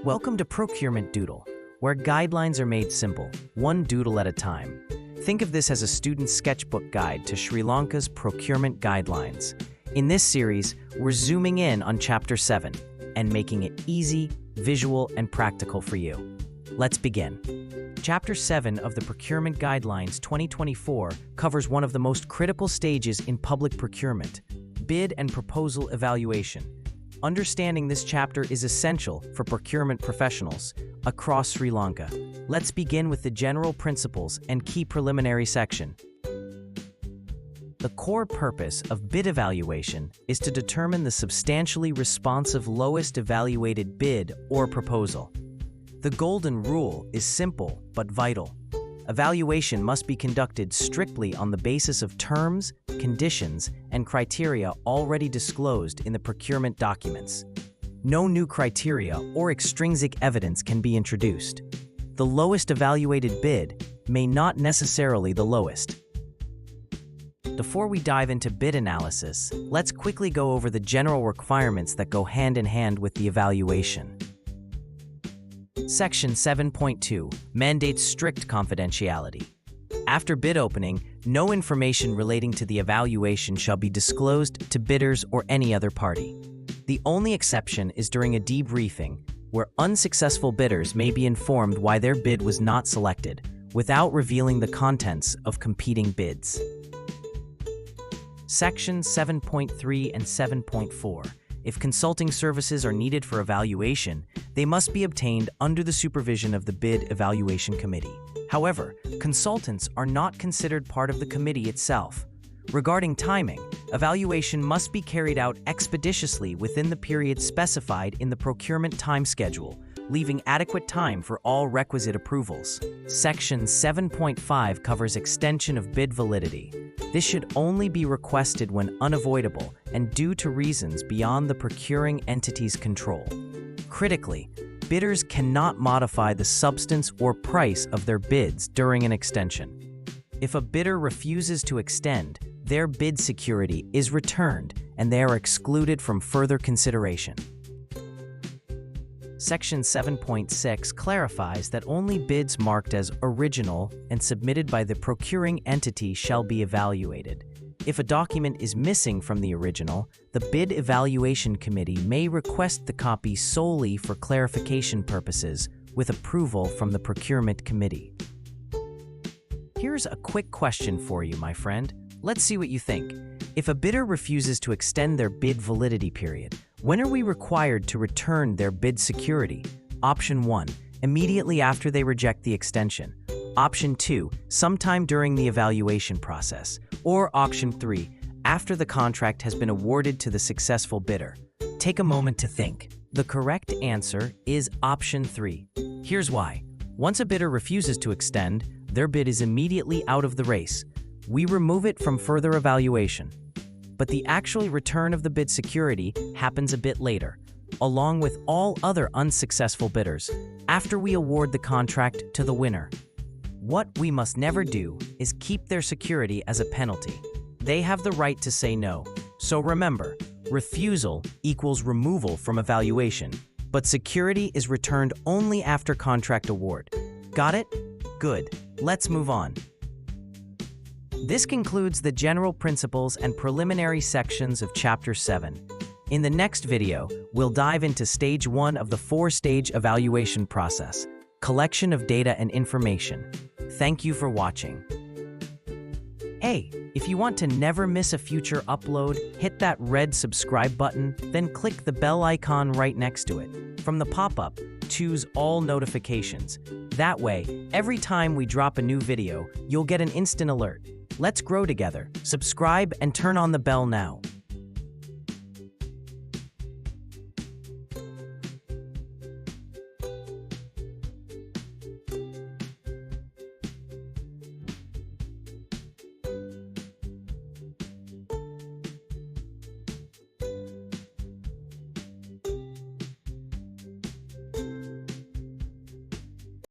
Welcome to Procurement Doodle, where guidelines are made simple, one doodle at a time. Think of this as a student's sketchbook guide to Sri Lanka's Procurement Guidelines. In this series, we're zooming in on Chapter 7 and making it easy, visual, and practical for you. Let's begin. Chapter 7 of the Procurement Guidelines 2024 covers one of the most critical stages in public procurement, bid and proposal evaluation. Understanding this chapter is essential for procurement professionals across Sri Lanka. Let's begin with the general principles and key preliminary section. The core purpose of bid evaluation is to determine the substantially responsive lowest evaluated bid or proposal. The golden rule is simple but vital. Evaluation must be conducted strictly on the basis of terms, conditions, and criteria already disclosed in the procurement documents. No new criteria or extrinsic evidence can be introduced. The lowest evaluated bid may not necessarily the lowest. Before we dive into bid analysis, let's quickly go over the general requirements that go hand in hand with the evaluation. Section 7.2 mandates strict confidentiality. After bid opening, no information relating to the evaluation shall be disclosed to bidders or any other party. The only exception is during a debriefing, where unsuccessful bidders may be informed why their bid was not selected, without revealing the contents of competing bids. Sections 7.3 and 7.4. If consulting services are needed for evaluation, they must be obtained under the supervision of the Bid Evaluation Committee. However, consultants are not considered part of the committee itself. Regarding timing, evaluation must be carried out expeditiously within the period specified in the procurement time schedule, leaving adequate time for all requisite approvals. Section 7.5 covers extension of bid validity. This should only be requested when unavoidable and due to reasons beyond the procuring entity's control. Critically, bidders cannot modify the substance or price of their bids during an extension. If a bidder refuses to extend, their bid security is returned and they are excluded from further consideration. Section 7.6 clarifies that only bids marked as original and submitted by the procuring entity shall be evaluated. If a document is missing from the original, the Bid Evaluation Committee may request the copy solely for clarification purposes with approval from the Procurement Committee. Here's a quick question for you, my friend. Let's see what you think. If a bidder refuses to extend their bid validity period, when are we required to return their bid security? Option 1, immediately after they reject the extension. Option 2, sometime during the evaluation process. Or Option 3, after the contract has been awarded to the successful bidder. Take a moment to think. The correct answer is Option 3. Here's why. Once a bidder refuses to extend, their bid is immediately out of the race. We remove it from further evaluation. But the actual return of the bid security happens a bit later, along with all other unsuccessful bidders, after we award the contract to the winner. What we must never do is keep their security as a penalty. They have the right to say no. So remember, refusal equals removal from evaluation, but security is returned only after contract award. Got it? Good. Let's move on. This concludes the general principles and preliminary sections of Chapter 7. In the next video, we'll dive into Stage 1 of the 4-stage evaluation process, collection of data and information. Thank you for watching. Hey, if you want to never miss a future upload, hit that red subscribe button, then click the bell icon right next to it. From the pop-up, choose All Notifications. That way, every time we drop a new video, you'll get an instant alert. Let's grow together. Subscribe and turn on the bell now.